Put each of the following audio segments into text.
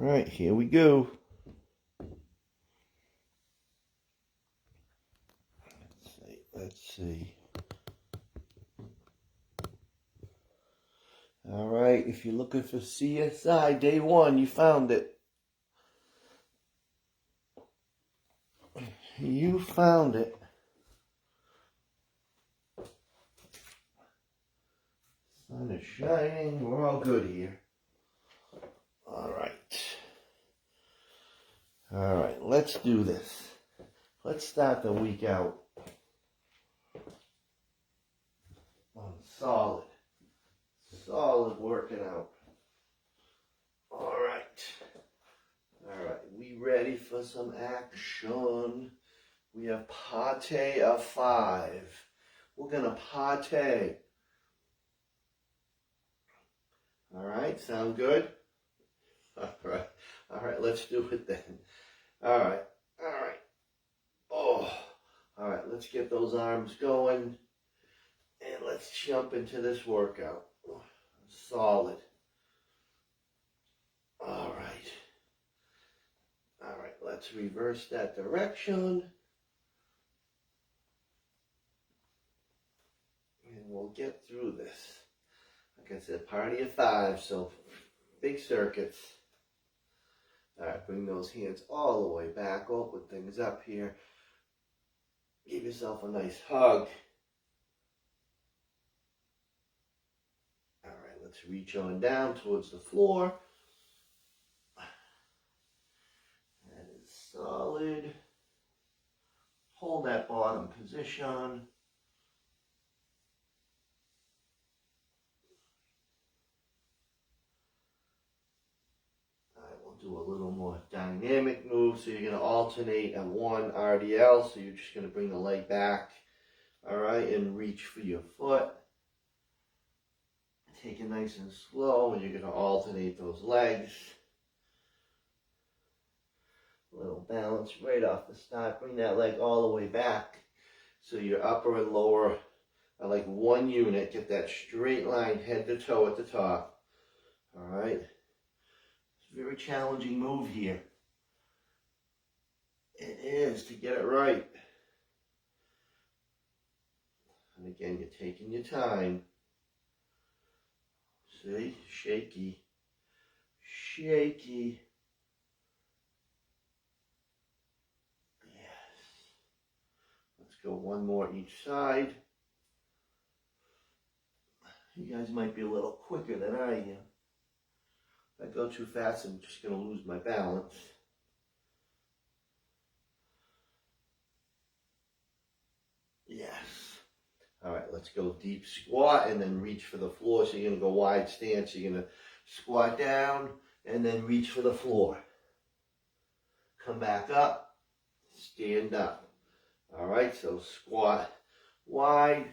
Right, here we go. Let's see. All right, if you're looking for CSI Day 1, you found it. You found it. Sun is shining. We're all good here. All right. All right, let's do this. Let's start the week out on solid working out. All right. We ready for some action? We have pate of 5. We're gonna pate. All right, sound good? All right, let's do it then. All right. Oh, all right, let's get those arms going and let's jump into this workout. Solid. All right, let's reverse that direction. And we'll get through this. Like I said, party of 5, so big circuits. All right, bring those hands all the way back, open things up here. Give yourself a nice hug. All right, let's reach on down towards the floor. That is solid. Hold that bottom position. Do a little more dynamic move. So you're going to alternate at 1 RDL. So you're just going to bring the leg back. All right. And reach for your foot. Take it nice and slow. And you're going to alternate those legs. A little balance right off the start. Bring that leg all the way back. So your upper and lower are like one unit. Get that straight line head to toe at the top. All right. Very challenging move here. It is to get it right. And again, you're taking your time. See? Shaky. Shaky. Yes. Let's go one more each side. You guys might be a little quicker than I am. If I go too fast, I'm just going to lose my balance. Yes. All right, let's go deep squat and then reach for the floor. So you're going to go wide stance. You're going to squat down and then reach for the floor. Come back up, stand up. All right, so squat wide,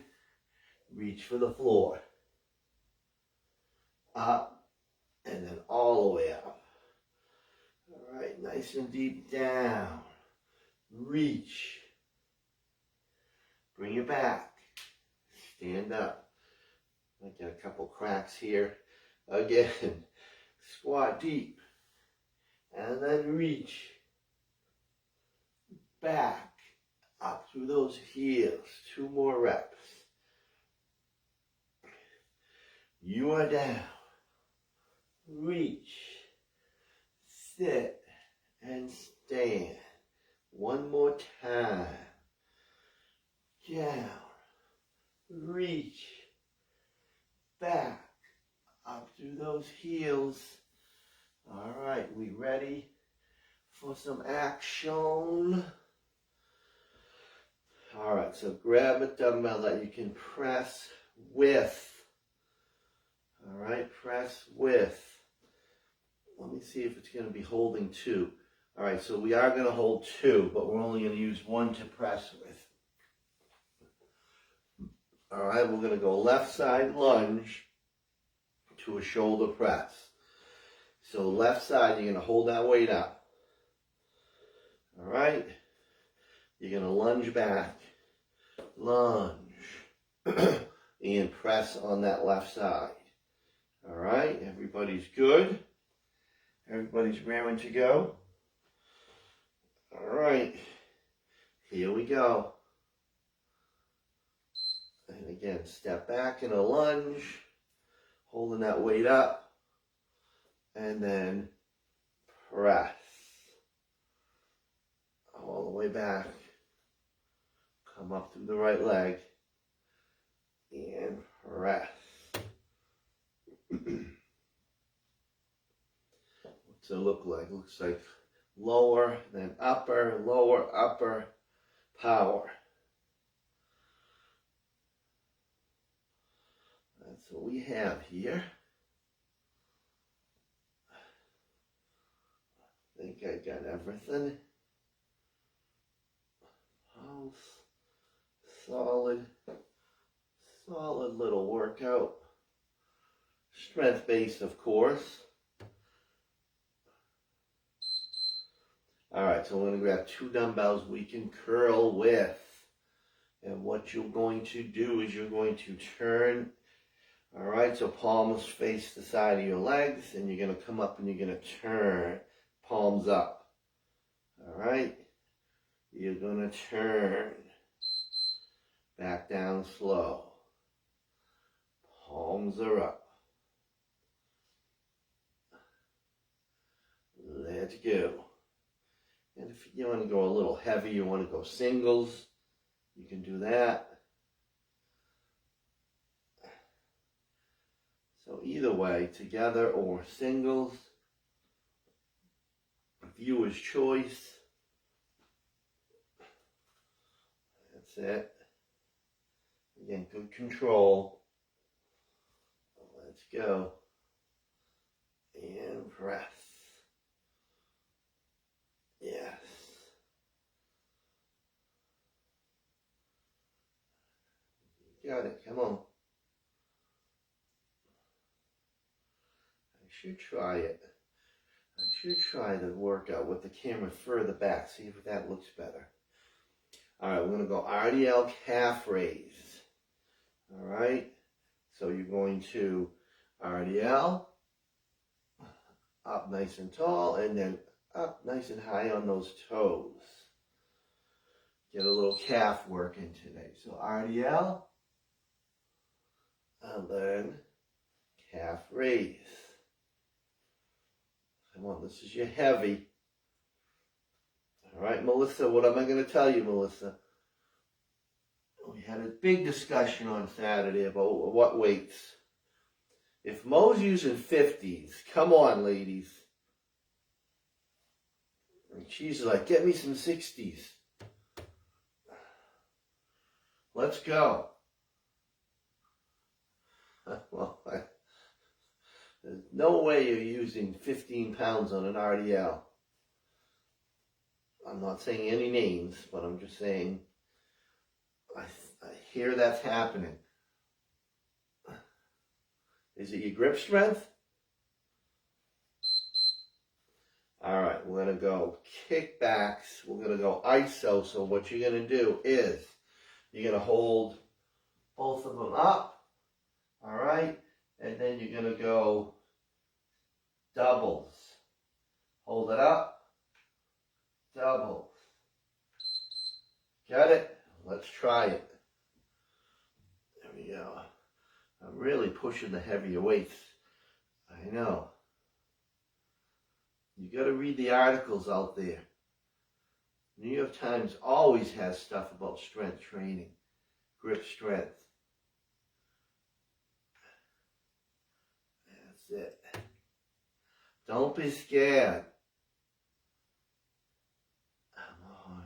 reach for the floor. Up. And then all the way up. All right, nice and deep down. Reach. Bring it back. Stand up. I get a couple cracks here. Again, squat deep. And then reach. Back. Up through those heels. 2 more reps. You are down. Reach, sit, and stand. One more time. Down, reach, back, up through those heels. All right, we ready for some action? All right, so grab a dumbbell that you can press with. All right, press with. Let me see if it's going to be holding 2. All right, so we are going to hold 2, but we're only going to use 1 to press with. All right, we're going to go left side lunge to a shoulder press. So left side, you're going to hold that weight up. All right, you're going to lunge back, lunge, and press on that left side. All right, everybody's good. Everybody's raring to go. All right, here we go. And again, step back in a lunge, holding that weight up, and then press. All the way back. Come up through the right leg, and press. What's it look like? Looks like lower, then upper, lower, upper, power. That's what we have here. I think I got everything. Oh, solid little workout. Strength based, of course. All right, so we're going to grab 2 dumbbells we can curl with. And what you're going to do is you're going to turn. All right, so palms face the side of your legs, and you're going to come up and you're going to turn, palms up. All right, you're going to turn, back down slow. Palms are up. Let's go. And if you want to go a little heavy, you want to go singles, you can do that. So either way, together or singles, viewer's choice. That's it. Again, good control. Let's go. And press. Yes. You got it. Come on. I should try it. I should try the workout with the camera further back. See if that looks better. All right, we're going to go RDL calf raise. All right. So you're going to RDL, up nice and tall, and then up nice and high on those toes. Get a little calf work in today. So RDL, and then calf raise. Come on, this is your heavy. All right, Melissa, what am I going to tell you, Melissa? We had a big discussion on Saturday about what weights. If Mo's using 50s, come on, ladies. And she's like, get me some 60s. Let's go. Well, there's no way you're using 15 pounds on an RDL. I'm not saying any names, but I'm just saying I hear that's happening. Is it your grip strength? All right, we're going to go kickbacks. We're going to go ISO. So what you're going to do is you're going to hold both of them up. All right, and then you're going to go doubles. Hold it up. Doubles. Got it? Let's try it. There we go. I'm really pushing the heavier weights. I know. You got to read the articles out there. New York Times always has stuff about strength training, grip strength. That's it. Don't be scared. Come on.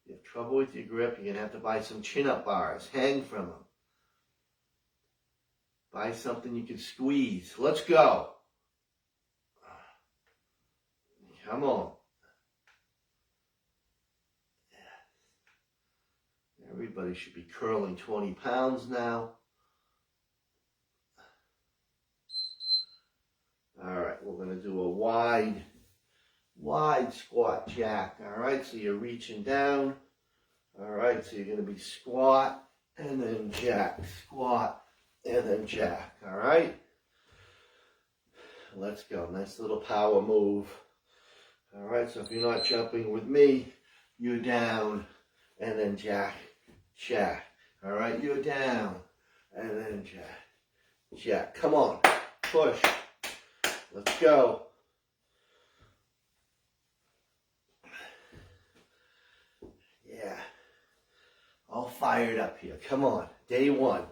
If you have trouble with your grip, you're going to have to buy some chin-up bars. Hang from them. Buy something you can squeeze. Let's go. Come on. Yes. Everybody should be curling 20 pounds now. All right, we're going to do a wide squat jack. All right, so you're reaching down. All right, so you're going to be squat and then jack, squat and then jack. All right. Let's go. Nice little power move. All right, so if you're not jumping with me, you're down, and then jack, jack. All right, you're down, and then jack, jack. Come on, push. Let's go. Yeah, all fired up here. Come on, day one.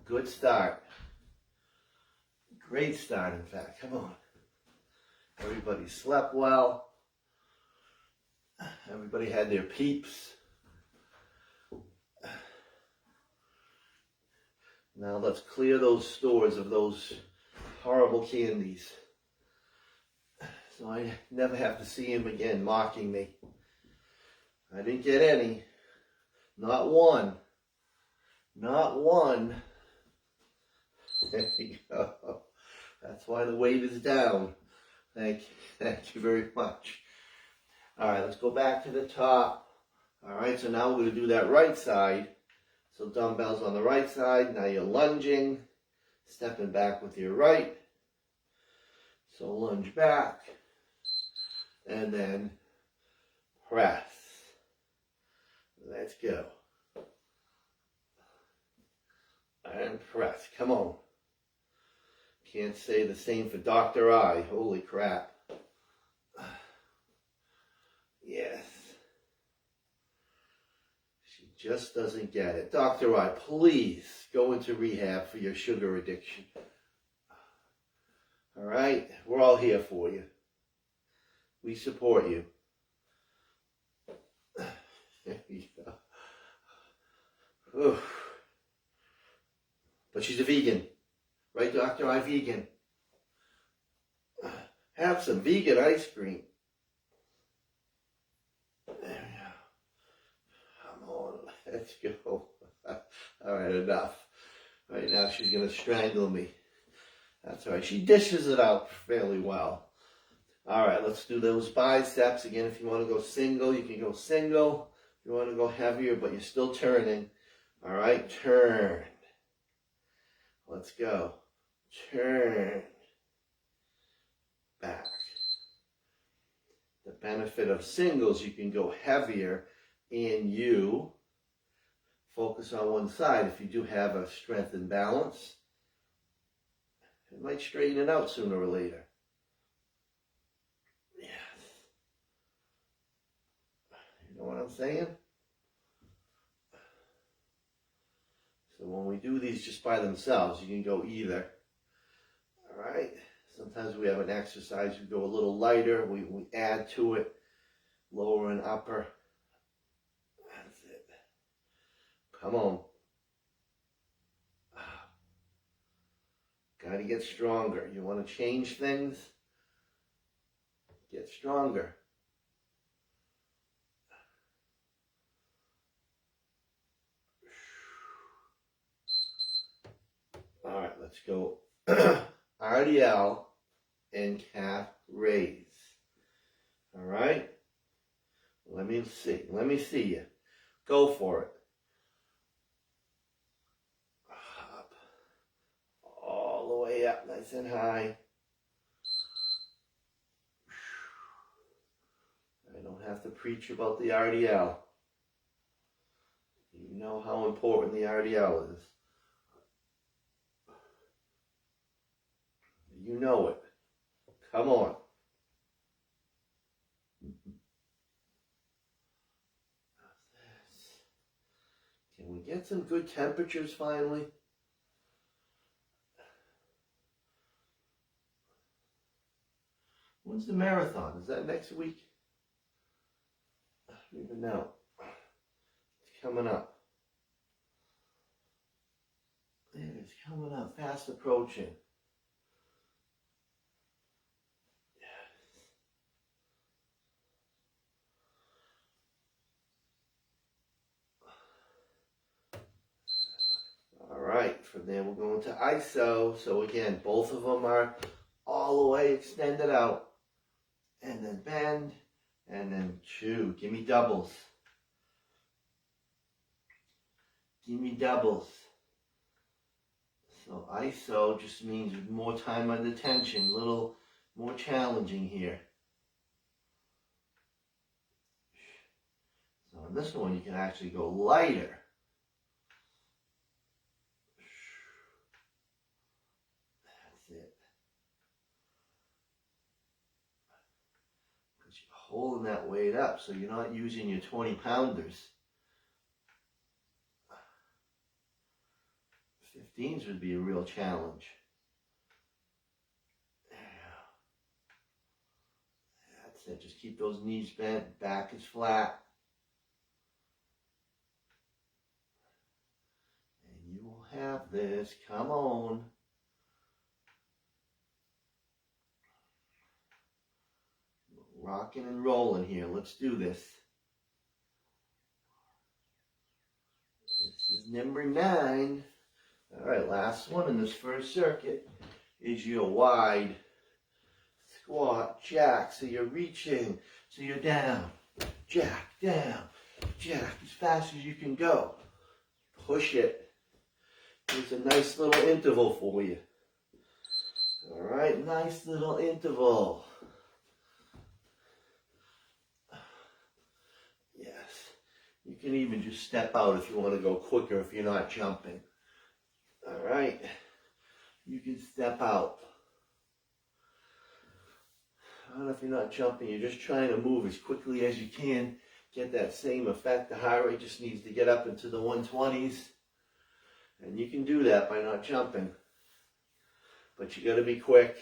Good start. Great start, in fact. Come on. Everybody slept well. Everybody had their peeps. Now let's clear those stores of those horrible candies, so I never have to see him again mocking me. I didn't get any. Not one. Not one. There you go. That's why the weight is down. Thank you very much. All right, let's go back to the top. All right, so now we're going to do that right side. So dumbbells on the right side. Now you're lunging, stepping back with your right. So lunge back, and then press. Let's go. And press. Come on. Can't say the same for Dr. I. Holy crap. Yes. She just doesn't get it. Dr. I, please go into rehab for your sugar addiction. All right? We're all here for you. We support you. There you go. Oof. But she's a vegan. Right, Dr. I, vegan. Have some vegan ice cream. There we go. Come on, let's go. All right, enough. Right now she's going to strangle me. That's all right. She dishes it out fairly well. All right, let's do those biceps. Again, if you want to go single, you can go single. If you want to go heavier, but you're still turning. All right, turn. Let's go. Turn. Back. The benefit of singles, you can go heavier and you focus on one side. If you do have a strength and balance, it might straighten it out sooner or later. Yes. You know what I'm saying? So when we do these just by themselves, you can go either. All right. Sometimes we have an exercise, we go a little lighter, we add to it, lower and upper. That's it. Come on. Got to get stronger. You want to change things? Get stronger. All right, let's go. RDL and calf raise. All right? Let me see. Let me see you. Go for it. Up. All the way up, nice and high. I don't have to preach about the RDL. You know how important the RDL is. You know it. Come on. Can we get some good temperatures finally? When's the marathon? Is that next week? I don't even know. It's coming up. It is coming up, fast approaching. Alright, from there we're going to ISO. So again, both of them are all the way extended out. And then bend, and then chew. Give me doubles. Give me doubles. So ISO just means more time under tension, a little more challenging here. So on this one, you can actually go lighter. That's it. Because you're holding that weight up, so you're not using your 20-pounders. 15s would be a real challenge. That's it. Just keep those knees bent, back is flat. And you will have this. Come on. Rocking and rolling here. Let's do this. This is number 9. All right, last one in this first circuit is your wide squat jack. So you're reaching, so you're down, jack, as fast as you can go. Push it. It's a nice little interval for you. All right, nice little interval. Yes, you can even just step out if you want to go quicker if you're not jumping. All right, you can step out. I don't know if you're not jumping, you're just trying to move as quickly as you can, get that same effect. The heart rate just needs to get up into the 120s, and you can do that by not jumping. But you got to be quick,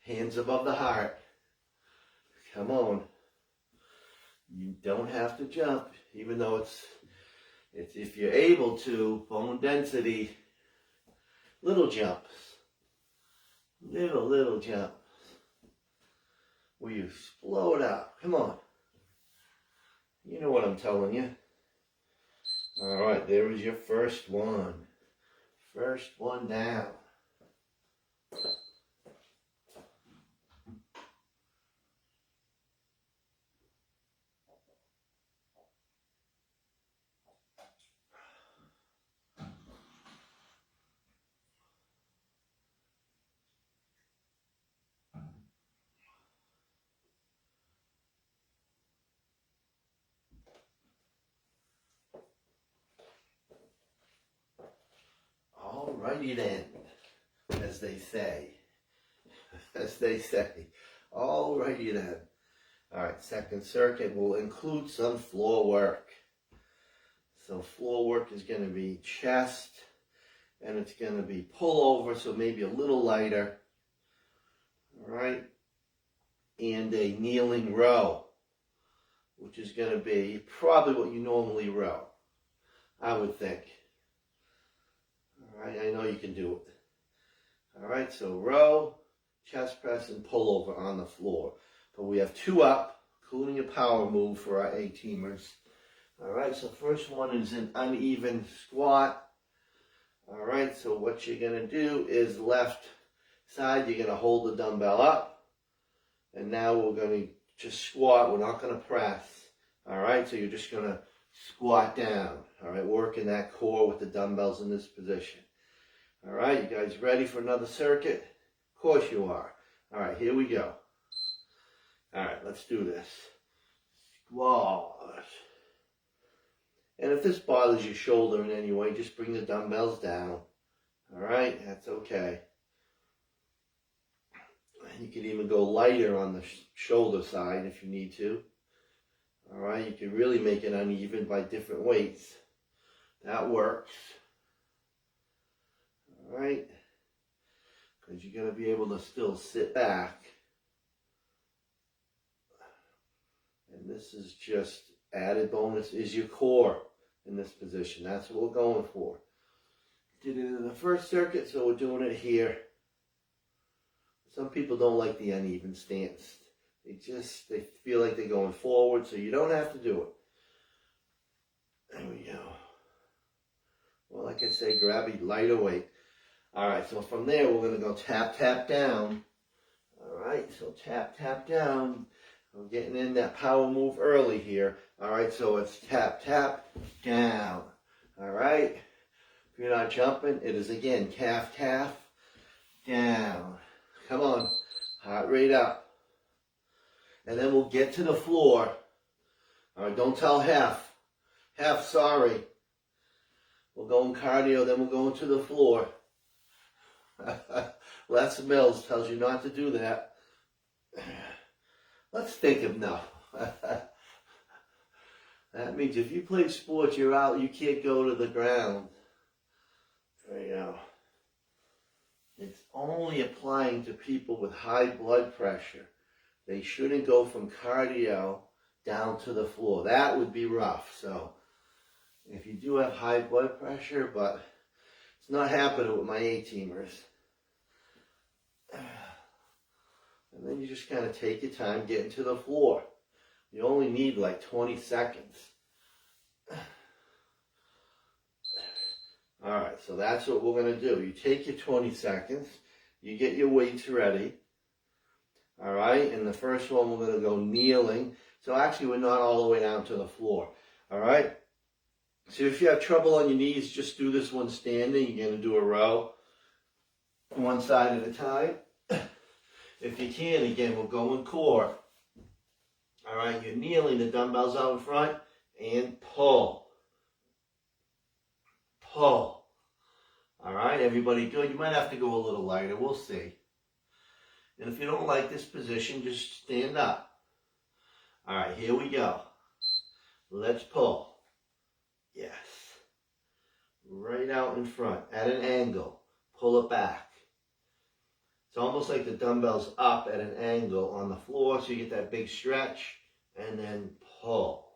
hands above the heart. Come on. You don't have to jump, even though it's if you're able to, bone density. Little jumps. Little jumps. Where you explode out. Come on. You know what I'm telling you. All right, there is your first one. First one down. Alrighty then, as they say. Alrighty then. Alright, second circuit will include some floor work. So floor work is going to be chest, and it's going to be pull over, so maybe a little lighter. Alright, and a kneeling row, which is going to be probably what you normally row, I would think. Alright, I know you can do it. Alright, so row, chest press, and pull over on the floor. But we have 2 up, including a power move for our A-teamers. Alright, so first one is an uneven squat. Alright, so what you're going to do is left side, you're going to hold the dumbbell up. And now we're going to just squat, we're not going to press. Alright, so you're just going to squat down. Alright, working that core with the dumbbells in this position. Alright, you guys ready for another circuit? Of course you are. Alright, here we go. Alright, let's do this. Squat. And if this bothers your shoulder in any way, just bring the dumbbells down. Alright, that's okay. And you can even go lighter on the shoulder side if you need to. Alright, you can really make it uneven by different weights. That works. Alright, because you're going to be able to still sit back. And this is just added bonus is your core in this position. That's what we're going for. Did it in the first circuit, so we're doing it here. Some people don't like the uneven stance. They feel like they're going forward, so you don't have to do it. There we go. Well, like I say, grab a lighter weight. Alright, so from there, we're going to go tap, tap down. Alright, so tap, tap down. I'm getting in that power move early here. Alright, so it's tap, tap, down. Alright, If you're not jumping, it is again calf, calf, down. Come on, heart rate up. And then we'll get to the floor. All right, don't tell half. Half, sorry. We'll go in cardio, then we'll go into the floor. Les Mills tells you not to do that. Let's think of no. That means if you play sports, you're out, you can't go to the ground. There you go. It's only applying to people with high blood pressure. They shouldn't go from cardio down to the floor. That would be rough. So if you do have high blood pressure, but it's not happening with my A-teamers. And then you just kind of take your time getting to the floor. You only need like 20 seconds. All right, so that's what we're going to do. You take your 20 seconds. You get your weights ready. All right, and the first one we're going to go kneeling. So actually we're not all the way down to the floor. All right. So if you have trouble on your knees, just do this one standing. You're going to do a row, one side at a time. If you can, again, we'll go in core. All right, you're kneeling, the dumbbells out in front, and pull. Pull. All right, everybody good? You might have to go a little lighter. We'll see. And if you don't like this position, just stand up. All right, here we go. Let's pull. Yes. Right out in front, at an angle. Pull it back. It's almost like the dumbbell's up at an angle on the floor, so you get that big stretch, and then pull.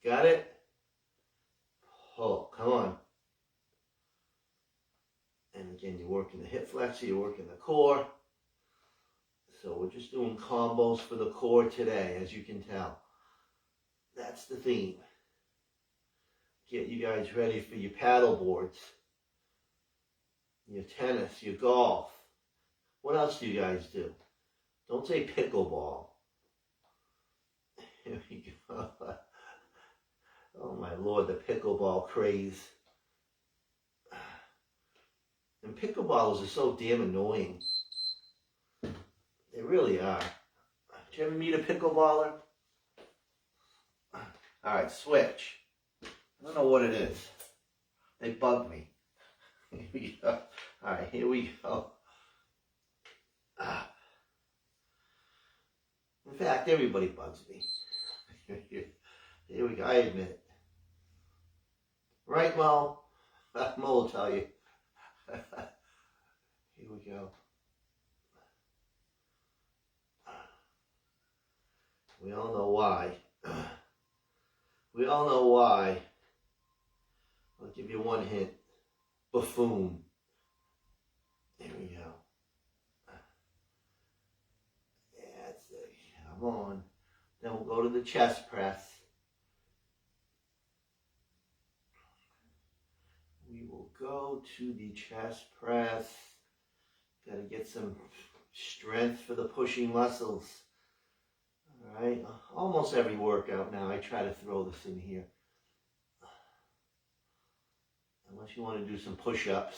Got it? Pull. Come on. And again, you're working the hip flexor, you're working the core. So we're just doing combos for the core today, as you can tell. That's the theme. Get you guys ready for your paddle boards, your tennis, your golf. What else do you guys do? Don't say pickleball. Here we go. Oh my Lord, the pickleball craze. And pickleballers are so damn annoying. They really are. Did you ever meet a pickleballer? All right, switch. I don't know what it is. They bug me. Here we go. All right, here we go. In fact, everybody bugs me. Here we go. I admit it. Right, Mo? Mo will tell you. Here we go. We all know why. We all know why. I'll give you one hint. Buffoon. There we go. That's it. Come on. Then we'll go to the chest press. We will go to the chest press. Got to get some strength for the pushing muscles. All right. Almost every workout now, I try to throw this in here. Unless you want to do some push-ups.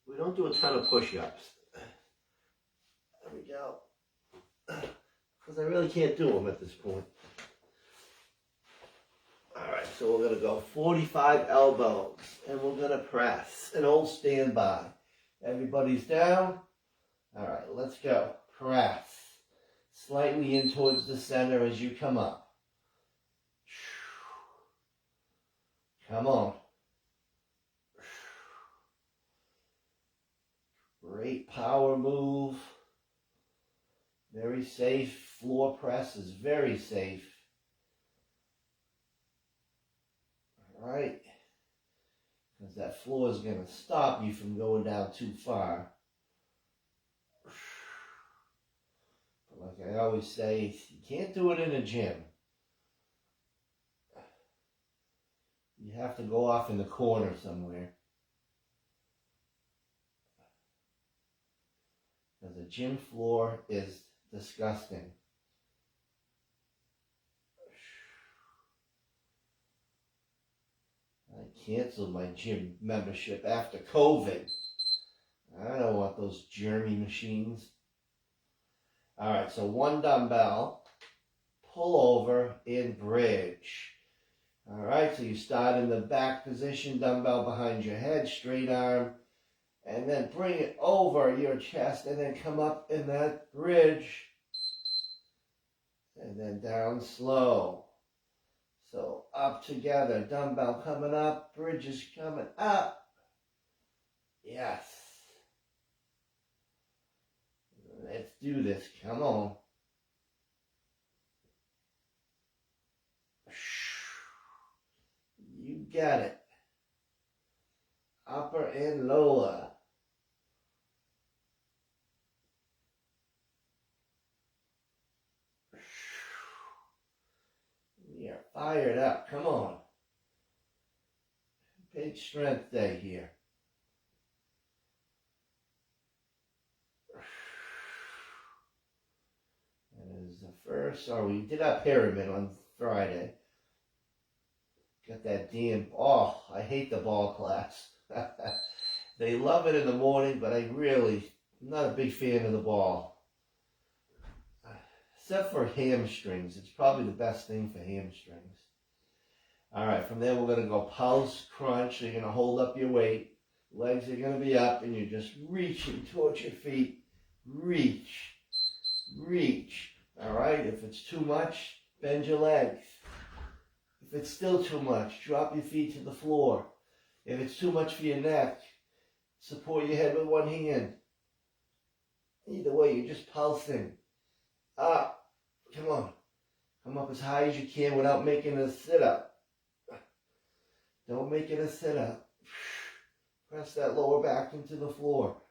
We don't do a ton of push-ups. There we go. Because I really can't do them at this point. All right, so we're going to go 45 elbows. And we're going to press. An old standby. Everybody's down. All right, let's go. Press. Slightly in towards the center as you come up. Come on. Great power move. Very safe. Floor press is very safe. All right. Because that floor is going to stop you from going down too far. But like I always say, you can't do it in a gym. You have to go off in the corner somewhere. Because the gym floor is disgusting. I canceled my gym membership after COVID. I don't want those germy machines. All right, so one dumbbell, pull over, and bridge. All right, so you start in the back position, dumbbell behind your head, straight arm, and then bring it over your chest, and then come up in that bridge, and then down slow. So up together, dumbbell coming up, bridge is coming up. Yes. Let's do this, come on. You got it. Upper and lower. You're fired up. Come on. Big strength day here. And as the first, we did our pyramid on Friday. Got that damn, I hate the ball class. They love it in the morning, but I'm not a big fan of the ball. Except for hamstrings. It's probably the best thing for hamstrings. All right, from there we're going to go pulse, crunch. So you're going to hold up your weight. Legs are going to be up, and you're just reaching towards your feet. Reach. Reach. All right, if it's too much, bend your legs. If it's still too much, drop your feet to the floor. If it's too much for your neck, support your head with one hand. Either way, you're just pulsing. Up. Come on. Come up as high as you can without making a sit-up. Don't make it a sit-up. Press that lower back into the floor.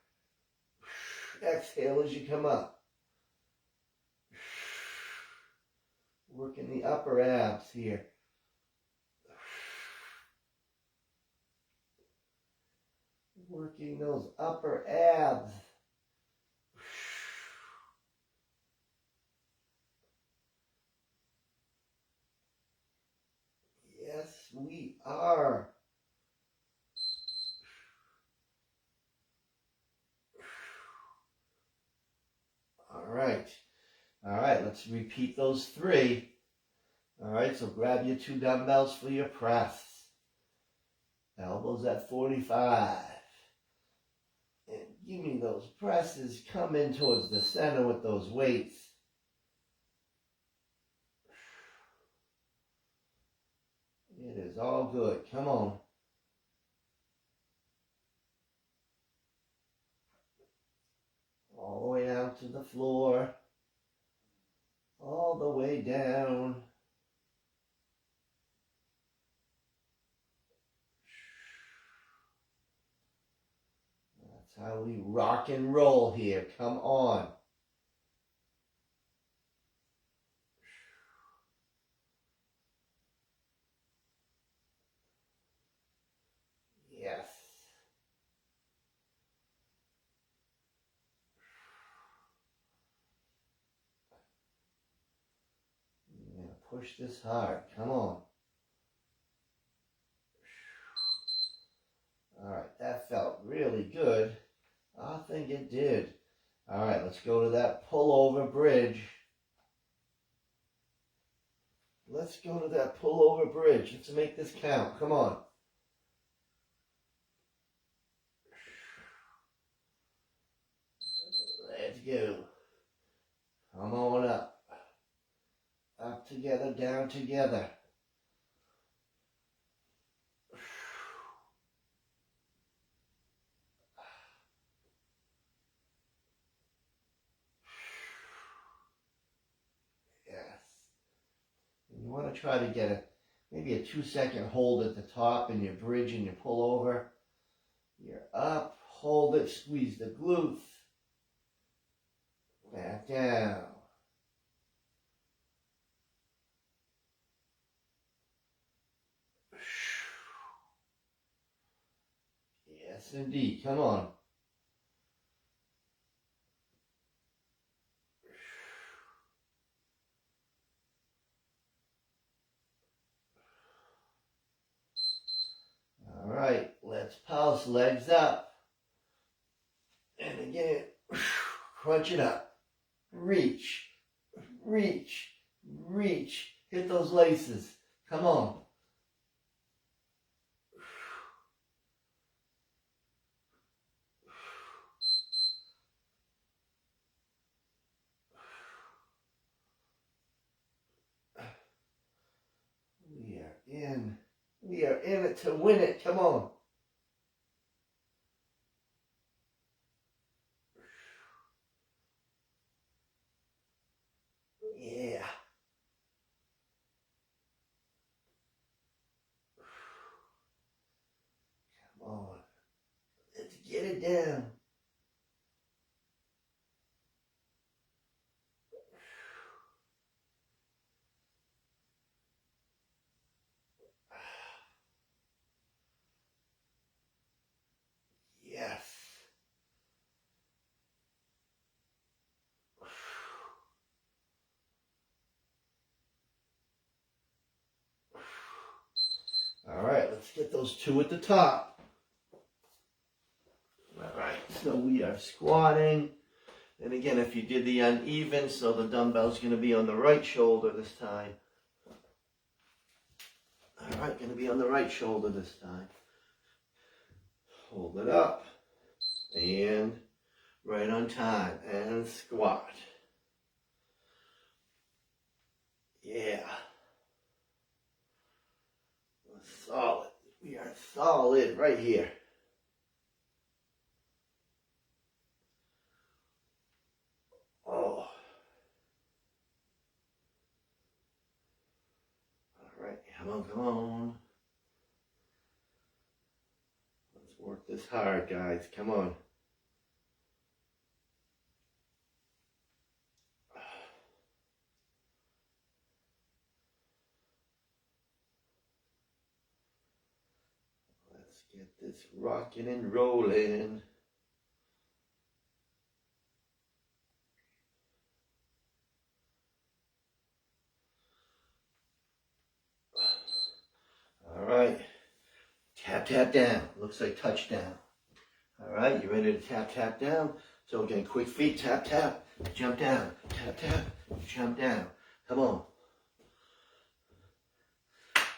Exhale as you come up. Working the upper abs here. Working those upper abs. Yes, we are. All right. All right, let's repeat those 3. All right, so grab your 2 dumbbells for your press. Elbows at 45. And give me those presses. Come in towards the center with those weights. It is all good. Come on. All the way down to the floor. All the way down. That's how we rock and roll here. Come on. Yes. You're going to push this hard. Come on. All right, that felt really good. I think it did. All right, let's go to that pullover bridge. Let's go to that pullover bridge. Let's make this count. Come on. Let's go. Come on up. Up together, down together. You want to try to get maybe a 2-second hold at the top in your bridge and your pullover. You're up, hold it, squeeze the glutes. Back down. Yes, indeed. Come on. else, legs up. And again, crunch it up. Reach, reach, reach. Hit those laces. Come on. We are in it to win it. Come on. Yeah. Come on. Let's get it down. Yes. All right, let's get those two at the top. All right, so we are squatting. And again, if you did the uneven, so the dumbbell's going to be on the right shoulder this time. All right, going to be on the right shoulder this time. Hold it up. And right on time. And squat. Yeah. Solid. We are solid right here. Oh. All right, come on, come on. Let's work this hard, guys. Come on. Let's get this rocking and rolling. All right. Tap, tap down. Looks like touchdown. All right, you ready to tap, tap down? So again, quick feet, tap, tap, jump down, tap, tap, jump down. Come on.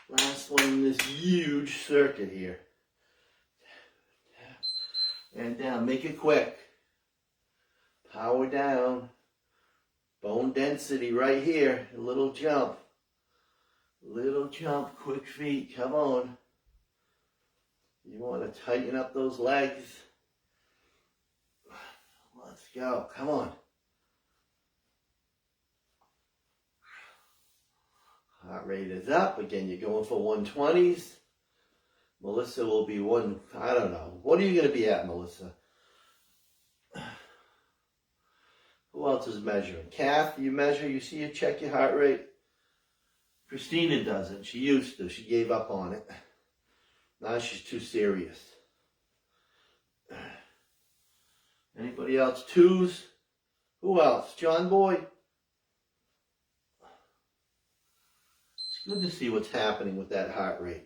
Last one in this huge circuit here. Tap, and down. Make it quick. Power down. Bone density right here. A little jump. Little jump, quick feet. Come on. You want to tighten up those legs. Let's go. Come on. Heart rate is up. Again, you're going for 120s. Melissa will be I don't know. What are you going to be at, Melissa? Who else is measuring? Kath, you measure, you see, you check your heart rate. Christina doesn't. She used to. She gave up on it. Now she's too serious. Anybody else? Twos? Who else? John Boy? It's good to see what's happening with that heart rate.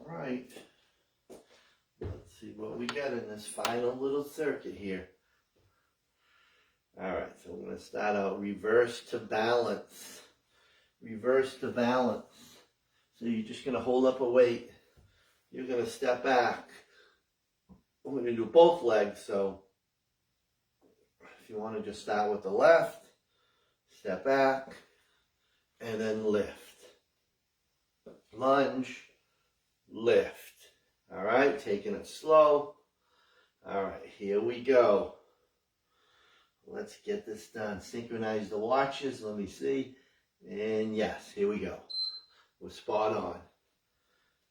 Right. Let's see what we got in this final little circuit here. All right, so we're going to start out reverse to balance. Reverse to balance. So you're just going to hold up a weight. You're going to step back. We're going to do both legs, so if you want to just start with the left, step back, and then lift. Lunge. Lift. All right, taking it slow. All right, here we go. Let's get this done. Synchronize the watches. Let me see. And yes, here we go. We're spot on.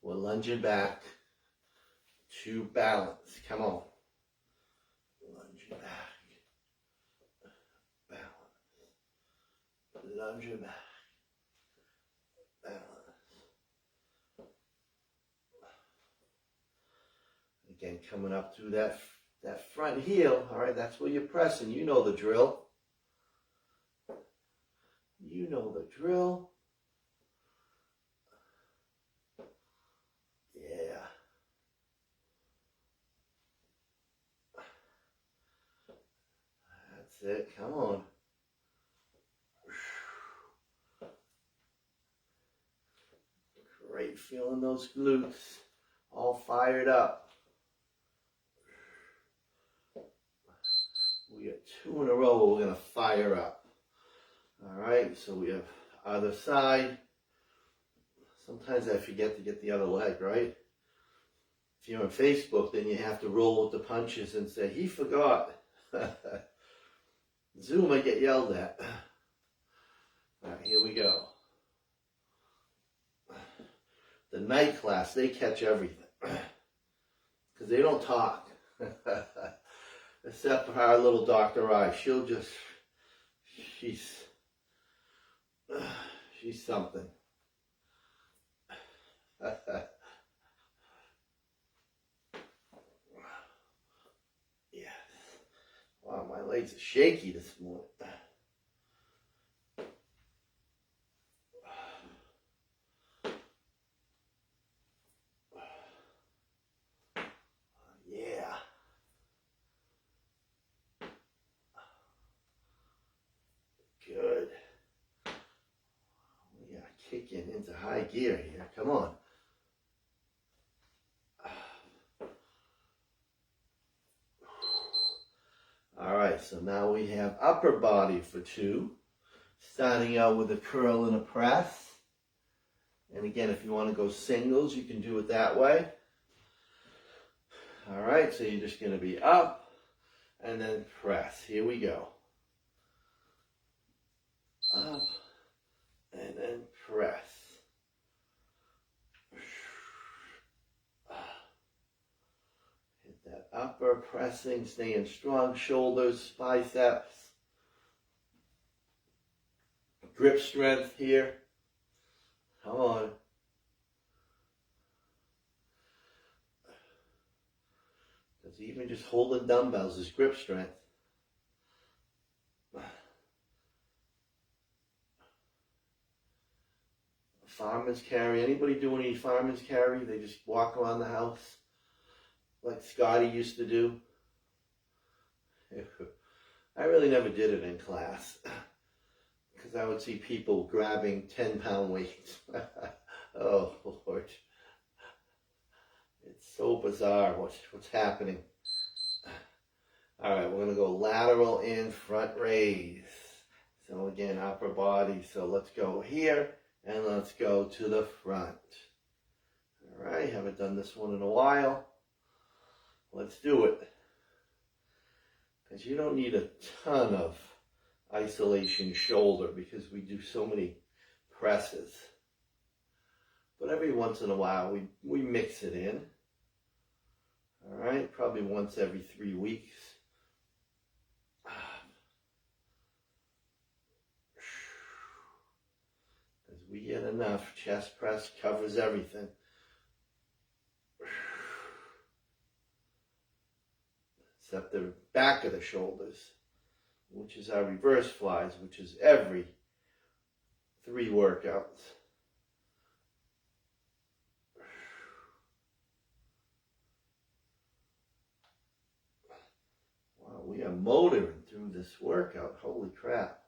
We're lunging back to balance. Come on. Lunging back. lunge your back. Balance. Again, coming up through that front heel. All right, that's where you're pressing. You know the drill. You know the drill. Yeah. That's it. Come on. Great, feeling those glutes all fired up. We got 2 in a row we're going to fire up. All right, so we have other side. Sometimes I forget to get the other leg, right? If you're on Facebook, then you have to roll with the punches and say, he forgot. Zoom, I get yelled at. All right, here we go. The night class, they catch everything. Because they don't talk. Except for our little Dr. I. She'll just, she's something. Yes. Wow, my legs are shaky this morning. Yeah. Good. We are kicking into high gear here. Come on. All right, so now we have upper body for 2. Starting out with a curl and a press. And again, if you want to go singles, you can do it that way. All right, so you're just going to be up and then press. Here we go. Up and then press. Hit that upper pressing, staying strong, shoulders, biceps. Grip strength here. Come on. Because even just holding dumbbells is grip strength. Fireman's carry. Anybody doing any fireman's carry? They just walk around the house like Scotty used to do. I really never did it in class because I would see people grabbing 10-pound weights. Oh, Lord. It's so bizarre what's happening. All right, we're going to go lateral in, front raise. So again, upper body. So let's go here. And let's go to the front. All right, haven't done this one in a while. Let's do it. Because you don't need a ton of isolation shoulder because we do so many presses. But every once in a while, we mix it in. All right, probably once every 3 weeks. We get enough. Chest press covers everything. Except the back of the shoulders, which is our reverse flies, which is every 3 workouts. Wow, we are motoring through this workout. Holy crap.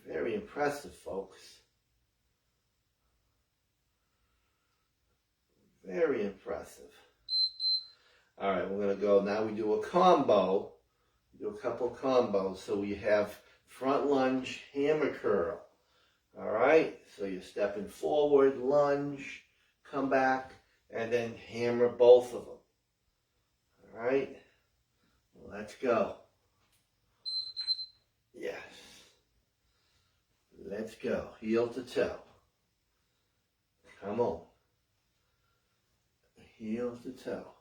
Very impressive, folks. Very impressive. All right, we're going to go. Now we do a combo. Do a couple combos. So we have front lunge, hammer curl. All right, so you're stepping forward, lunge, come back, and then hammer both of them. All right, let's go. Yes. Let's go. Heel to toe. Come on. Heel to toe.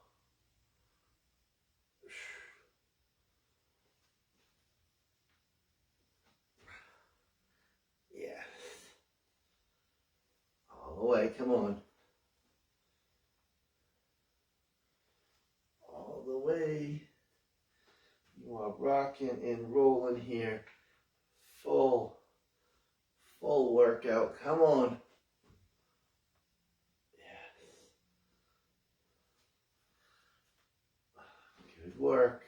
the way, come on. All the way. You are rocking and rolling here. Full workout, come on. Yes. Good work.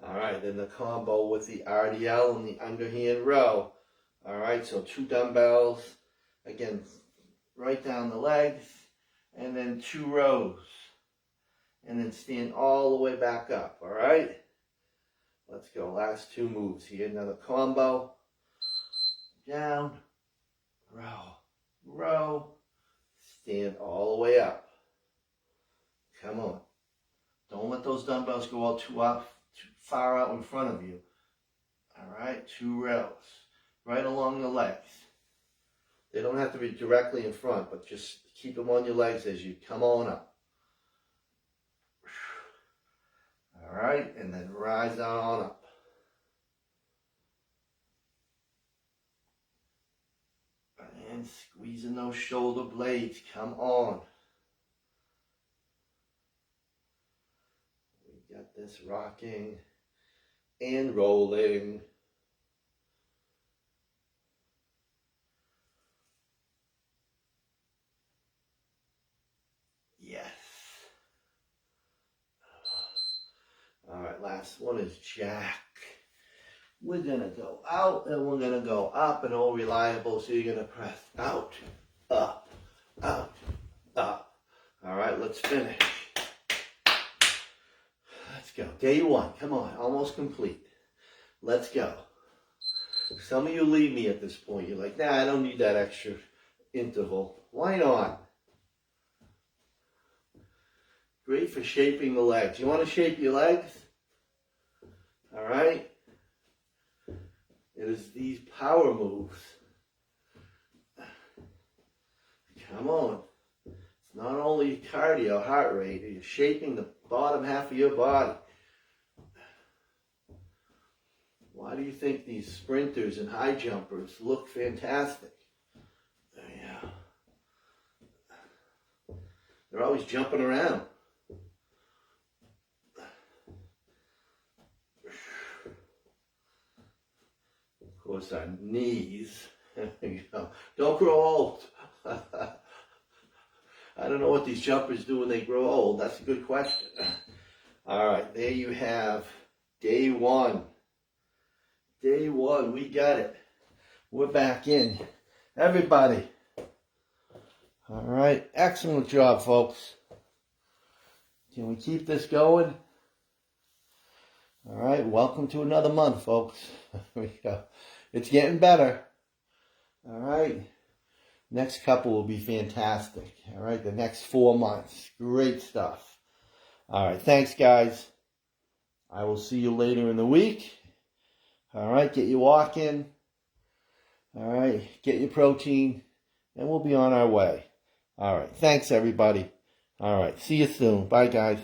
All right, then the combo with the RDL and the underhand row. All right, so 2 dumbbells, again, right down the legs, and then 2 rows. And then stand all the way back up, all right? Let's go, last 2 moves here. Another combo, down, row, stand all the way up. Come on. Don't let those dumbbells go all too far out in front of you. All right, 2 rows, right along the legs. They don't have to be directly in front, but just keep them on your legs as you come on up. All right, and then rise on up. And squeezing those shoulder blades, come on. We got this rocking and rolling. Yes. All right, last one is jack. We're going to go out and we're going to go up and all reliable. So you're going to press out, up, out, up. All right, let's finish. Let's go. Day 1, come on, almost complete. Let's go. Some of you leave me at this point. You're like, nah, I don't need that extra interval. Why not? Great for shaping the legs. You want to shape your legs? All right. It is these power moves. Come on. It's not only cardio, heart rate. You're shaping the bottom half of your body. Why do you think these sprinters and high jumpers look fantastic? Yeah. They're always jumping around. Of course, our knees. Don't grow old. I don't know what these jumpers do when they grow old. That's a good question. All right, there you have day 1. Day 1, we got it. We're back in. Everybody. All right, excellent job, folks. Can we keep this going? All right, welcome to another month, folks. Here we go. It's getting better. All right. Next couple will be fantastic. All right, the next 4 months. Great stuff. All right, thanks, guys. I will see you later in the week. All right, get your walk in. All right, get your protein, and we'll be on our way. All right, thanks, everybody. All right, see you soon. Bye, guys.